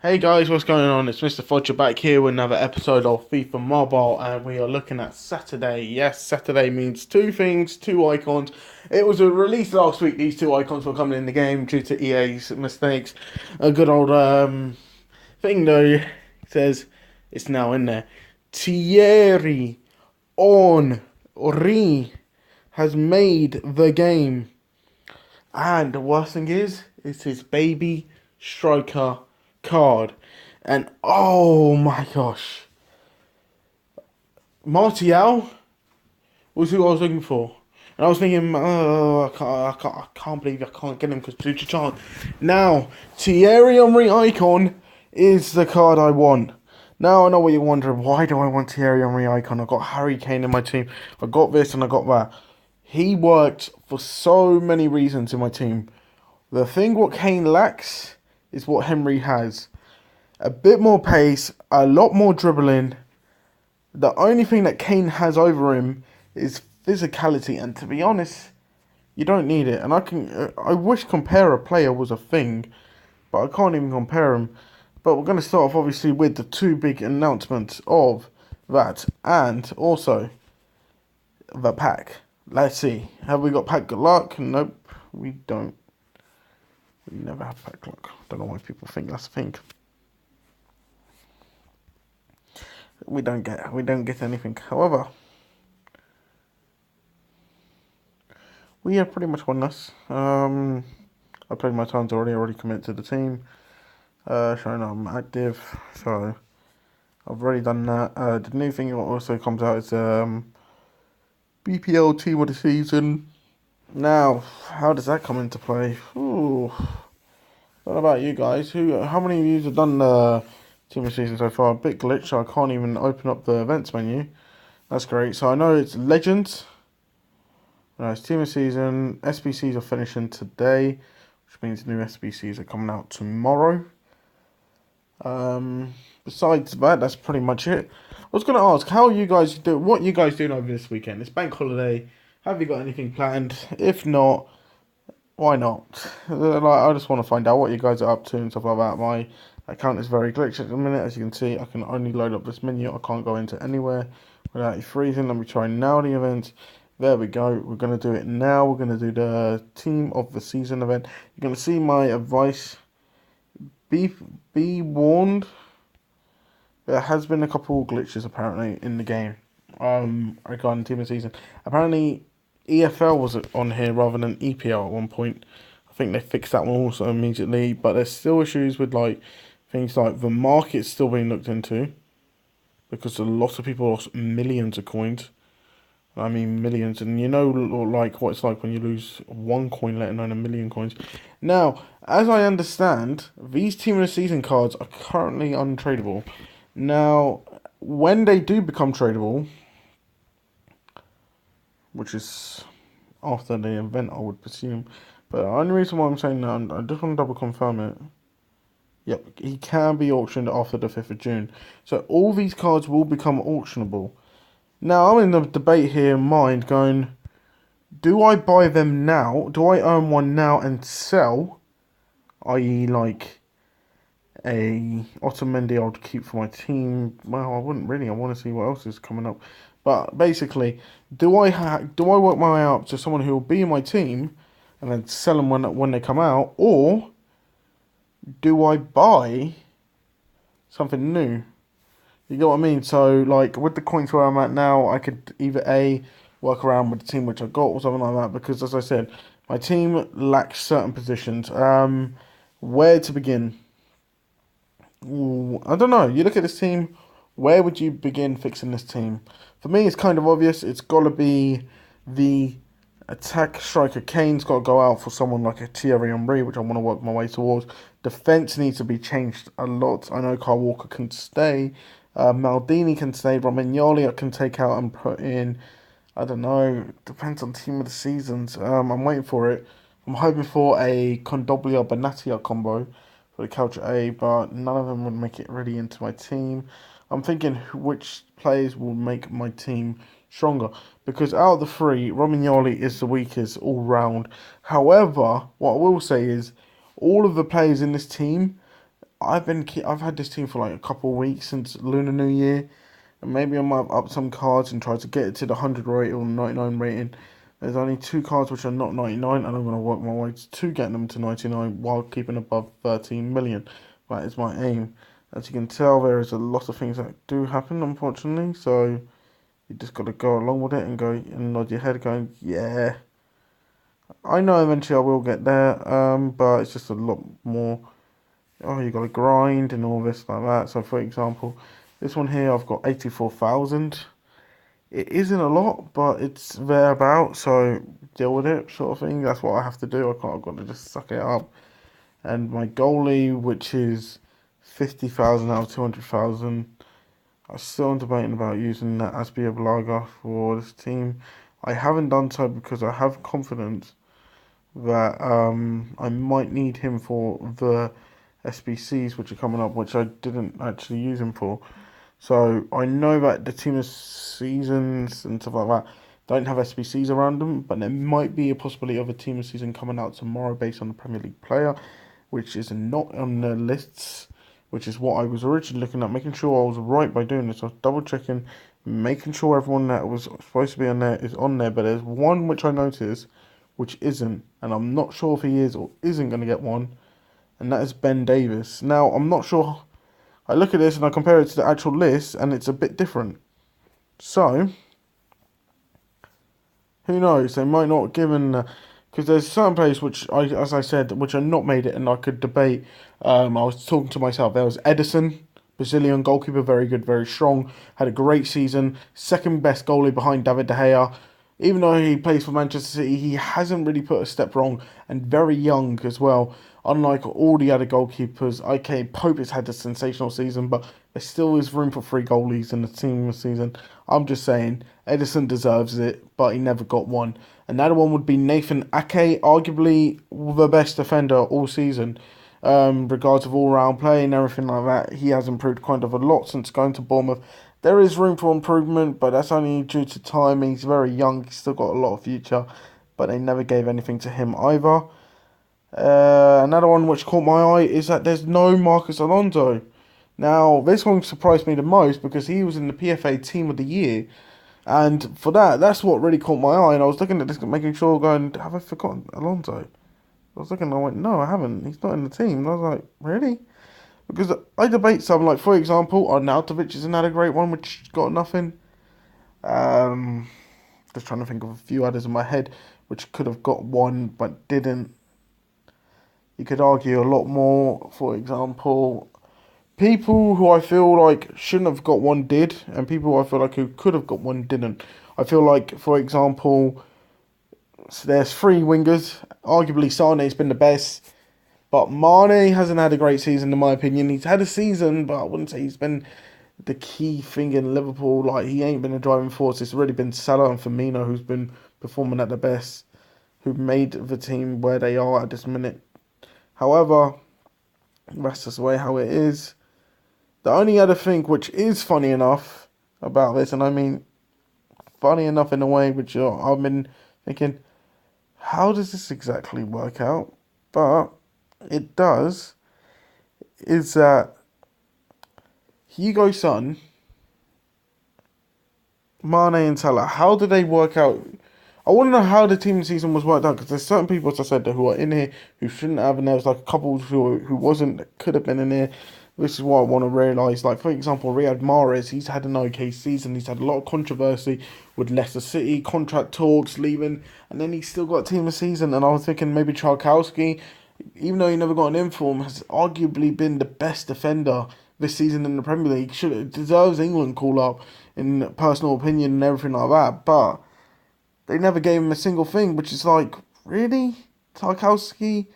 Hey guys, what's going on? It's MrFoggia back here with another episode of FIFA Mobile, and we are looking at Saturday. Yes, Saturday means two things, two icons. It was a release last week. These two icons were coming in the game due to EA's mistakes. A good old thing though says it's now in there. Thierry Henry has made the game, and the worst thing is, it's his baby striker card. And oh my gosh, Martial was who I was looking for. And I was thinking, oh, I can't believe I can't get him because Lucha Chan. Now, Thierry Henry icon is the card I want. Now I know what you're wondering. Why do I want Thierry Henry icon? I got Harry Kane in my team. I got this and I got that. He worked for so many reasons in my team. The thing what Kane lacks is what Henry has. A bit more pace, a lot more dribbling. The only thing that Kane has over him is physicality, and to be honest, you don't need it. And I wish compare a player was a thing, but I can't even compare him. But we're going to start off obviously with the two big announcements of that, and also the pack. Let's see. Have we got pack good luck? Nope, we don't. We never have pack luck. Don't know why people think that's a thing. We don't get anything. However, we have pretty much won this. I played my turns already committed to the team. Showing I'm active, so I've already done that. The new thing that also comes out is BPL team of the season. Now, how does that come into play? Ooh. What about you guys? How many of you have done the team of the season so far? A bit glitch, so I can't even open up the events menu. That's great. So I know it's Legends. It's team of the season. SBCs are finishing today, which means new SBCs are coming out tomorrow. Besides that, that's pretty much it. I was going to ask, what you guys doing over this weekend? It's bank holiday. Have you got anything planned? If not, why not? I just want to find out what you guys are up to and stuff like that. My account is very glitched at the minute. As you can see, I can only load up this menu. I can't go into anywhere without it freezing. Let me try now the event. There we go. We're going to do it now. We're going to do the team of the season event. You're going to see my advice. Be warned. There has been a couple glitches apparently in the game. Regarding team of the season. Apparently, EFL was on here rather than EPL at one point. I think they fixed that one also immediately. But there's still issues with things like the market still being looked into, because a lot of people lost millions of coins. I mean millions, and what it's like when you lose one coin, let alone a million coins. Now, as I understand, these team of the season cards are currently untradeable. Now, when they do become tradable, which is after the event, I would presume. But the only reason why I'm saying that, I just want to double confirm it. Yep, he can be auctioned after the 5th of June. So all these cards will become auctionable. Now, I'm in the debate here in mind going, do I buy them now? Do I earn one now and sell? I.e. like a Otamendi I would keep for my team. Well, I wouldn't really. I want to see what else is coming up. But basically, do I work my way up to someone who will be in my team and then sell them when they come out? Or do I buy something new? You get what I mean? So, like, with the coins where I'm at now, I could either A, work around with the team which I got or something like that, because, as I said, my team lacks certain positions. Where to begin? Ooh, I don't know. You look at this team, where would you begin fixing this team? For me, it's kind of obvious. It's got to be the attack striker. Kane's got to go out for someone like a Thierry Henry, which I want to work my way towards. Defense needs to be changed a lot. I know Kyle Walker can stay. Maldini can stay. Romagnoli I can take out and put in. I don't know. Depends on team of the seasons. I'm waiting for it. I'm hoping for a Condoblia Benatia combo for the couch A, but none of them would make it really into my team. I'm thinking which players will make my team stronger, because out of the three, Romagnoli is the weakest all round. However, what I will say is all of the players in this team I've had this team for like a couple of weeks since Lunar New Year, and maybe I might up some cards and try to get it to the 100 rating or 99 rating. There's only two cards which are not 99, and I'm going to work my way to getting them to 99 while keeping above 13 million. That is my aim. As you can tell, there is a lot of things that do happen, unfortunately, so you just got to go along with it and go and nod your head going, yeah, I know eventually I will get there, but it's just a lot more. Oh, you got to grind and all this like that. So, for example, this one here, I've got 84,000. It isn't a lot, but it's thereabout, so deal with it, sort of thing. That's what I have to do. I've got to just suck it up. And my goalie, which is 50,000 out of 200,000, I still am debating about using that Asbia Blaga for this team. I haven't done so because I have confidence that I might need him for the SBCs which are coming up, which I didn't actually use him for. So I know that the team of seasons and stuff like that don't have SBCs around them, but there might be a possibility of a team of season coming out tomorrow based on the Premier League player, which is not on the lists, which is what I was originally looking at, making sure I was right by doing this. I was double checking, making sure everyone that was supposed to be on there is on there, but there's one which I noticed which isn't, and I'm not sure if he is or isn't going to get one, and that is Ben Davis. Now, I'm not sure. I look at this and I compare it to the actual list, and it's a bit different. So, who knows? They might not have given, because there's certain players which, as I said, which are not made it, and I could debate. I was talking to myself. There was Edison, Brazilian goalkeeper, very good, very strong, had a great season, second best goalie behind David De Gea. Even though he plays for Manchester City, he hasn't really put a step wrong, and very young as well. Unlike all the other goalkeepers, okay, Pope has had a sensational season, but there still is room for three goalies in the team this season. I'm just saying, Edison deserves it, but he never got one. Another one would be Nathan Ake, arguably the best defender all season. Regards of all-round play and everything like that, he has improved kind of a lot since going to Bournemouth. There is room for improvement, but that's only due to time. He's very young, he's still got a lot of future, but they never gave anything to him either. Another one which caught my eye is that there's no Marcus Alonso. Now, this one surprised me the most because he was in the PFA Team of the Year, and for that, that's what really caught my eye. And I was looking at this, making sure, going, have I forgotten Alonso? I was looking, and I went, no, I haven't. He's not in the team. And I was like, really? Because I debate some, like, for example, Arnautovic is another great one, which got nothing. Um, just trying to think of a few others in my head, which could have got one, but didn't. You could argue a lot more. For example, people who I feel like shouldn't have got one did, and people who I feel like who could have got one didn't. I feel like, for example, so there's three wingers. Arguably, Sane's been the best, but Mane hasn't had a great season in my opinion. He's had a season, but I wouldn't say he's been the key thing in Liverpool. Like, he ain't been a driving force. It's really been Salah and Firmino who's been performing at the best, who made the team where they are at this minute. However, that's just the way how it is. The only other thing which is funny enough about this, and I mean funny enough in a way which I've been thinking, how does this exactly work out? But it does, is that Hugo Son, Mane and Salah, how do they work out? I want to know how the team season was worked out, because there's certain people, as I said, who are in here who shouldn't have, and there was like a couple who wasn't, that could have been in here. This is what I want to realise. Like, for example, Riyad Mahrez, he's had an okay season. He's had a lot of controversy with Leicester City, contract talks, leaving, and then he's still got a team of season. And I was thinking maybe Tralkowski, even though he never got an inform, has arguably been the best defender this season in the Premier League. Deserves England call up in personal opinion and everything like that, but they never gave him a single thing, which is like, really? Tarkowski?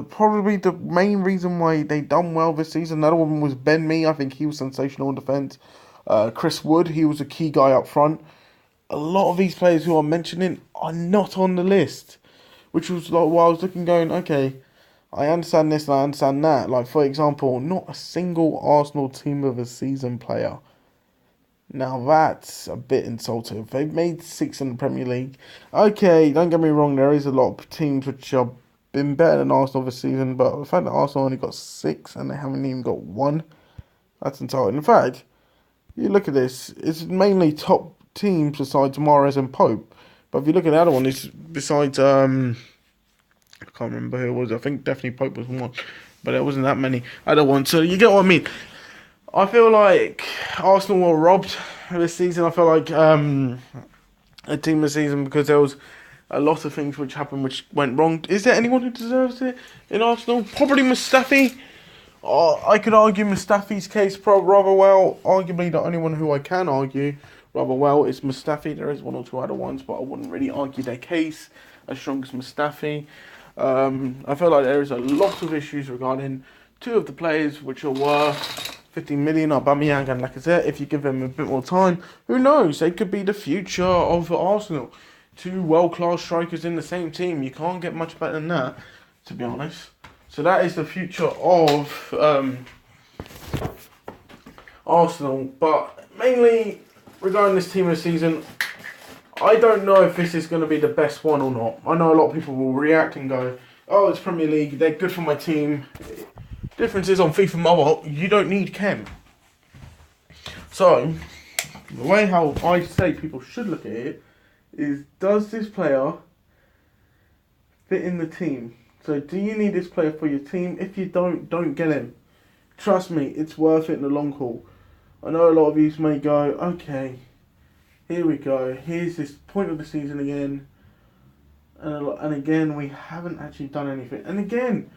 Probably the main reason why they done well this season. Another one was Ben Mee. I think he was sensational in defence. Chris Wood, he was a key guy up front. A lot of these players who I'm mentioning are not on the list, which was like why I was looking, going, okay, I understand this and I understand that. Like, for example, not a single Arsenal team of a season player. Now that's a bit insulting. They've made 6 in the Premier League. Okay, don't get me wrong, there is a lot of teams which are been better than Arsenal this season, but the fact that Arsenal only got 6 and they haven't even got 1, that's entitled. In fact, you look at this, it's mainly top teams besides Mahrez and Pope. But if you look at the other one, it's besides I can't remember who it was. I think definitely Pope was one, but there wasn't that many other ones. So you get what I mean. I feel like Arsenal were robbed this season. I feel like a team this season because there was a lot of things which happened which went wrong. Is there anyone who deserves it in Arsenal? Probably Mustafi. I could argue Mustafi's case rather well. Arguably, the only one who I can argue rather well is Mustafi. There is one or two other ones, but I wouldn't really argue their case as strong as Mustafi. I feel like there is a lot of issues regarding two of the players which are worth 15 million, Aubameyang and Lacazette. If you give them a bit more time, who knows? They could be the future of Arsenal. Two world-class strikers in the same team. You can't get much better than that, to be honest. So that is the future of Arsenal. But mainly regarding this team this season, I don't know if this is going to be the best one or not. I know a lot of people will react and go, oh, it's Premier League, they're good for my team. Difference is on FIFA Mobile, you don't need Chem. So, the way how I say people should look at it is, does this player fit in the team? So, do you need this player for your team? If you don't get him. Trust me, it's worth it in the long haul. I know a lot of you may go, okay, here we go. Here's this point of the season again. And again, we haven't actually done anything. And again,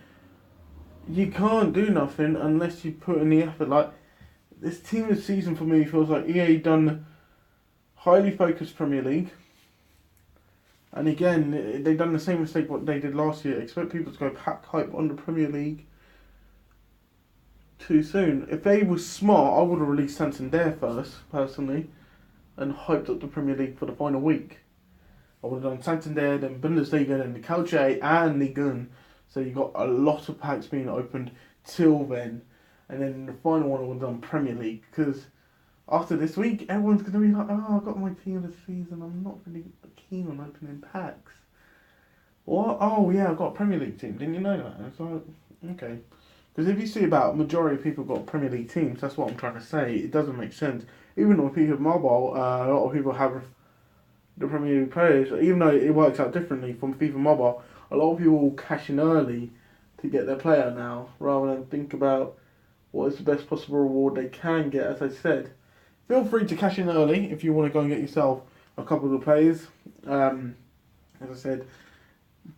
you can't do nothing unless you put in the effort. Like, this team this season for me feels like EA done highly focused Premier League. And again, they've done the same mistake what they did last year. Expect people to go pack hype on the Premier League too soon. If they were smart, I would have released Santander first, personally, and hyped up the Premier League for the final week. I would have done Santander, then Bundesliga, then the Calcio and Ligue 1. So you got a lot of packs being opened till then. And then the final one I would have done Premier League. Because after this week, everyone's going to be like, oh, I got my team this season. I'm not really keen on opening packs. What? Oh, yeah, I got a Premier League team. Didn't you know that? It's like, okay. Because if you see about a majority of people got Premier League teams, that's what I'm trying to say. It doesn't make sense. Even on FIFA Mobile, a lot of people have the Premier League players. Even though it works out differently from FIFA Mobile, a lot of people will cash in early to get their player now, rather than think about what is the best possible reward they can get. As I said, feel free to cash in early if you want to go and get yourself a couple of the players. As I said,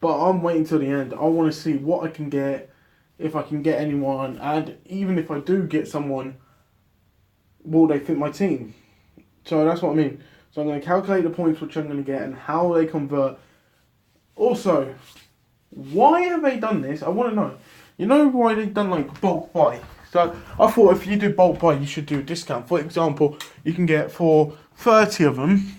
but I'm waiting till the end. I want to see what I can get, if I can get anyone, and even if I do get someone, will they fit my team? So that's what I mean. So I'm going to calculate the points which I'm going to get and how they convert. Also, why have they done this? I want to know. You know why they've done like bulk buy? So I thought if you do bulk buy, you should do a discount. For example, you can get for 30 of them,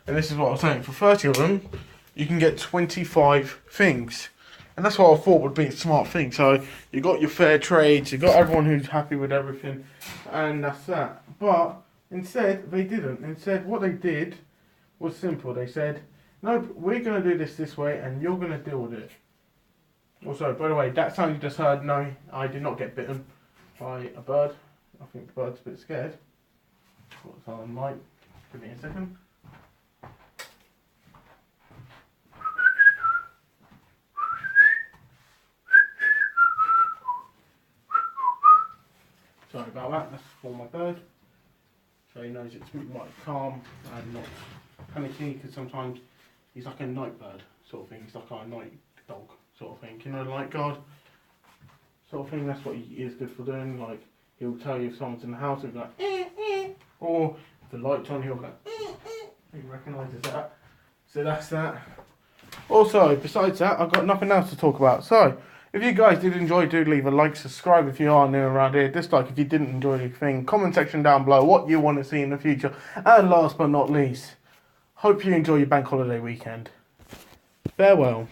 and this is what I'm saying, for 30 of them, you can get 25 things. And that's what I thought would be a smart thing. So you got your fair trades, you got everyone who's happy with everything, and that's that. But instead, they didn't. Instead, what they did was simple. They said, nope, we're going to do this way, and you're going to deal with it. Also, by the way, that sound you just heard, no, I did not get bitten by a bird. I think the bird's a bit scared. What's on mic? Give me a second. Sorry about that, that's for my bird. So he knows it's like calm and not panicky, because sometimes he's like a night bird sort of thing. He's like a night dog sort of thing. You know, night guard sort of thing. That's what he is good for doing. Like, he'll tell you if someone's in the house, he'll be like, or if the light's on, he'll go, he recognises that. So that's that. Also, besides that, I've got nothing else to talk about. So, if you guys did enjoy, do leave a like, subscribe if you are new around here, dislike if you didn't enjoy the thing, comment section down below what you want to see in the future, and last but not least, hope you enjoy your bank holiday weekend. Farewell.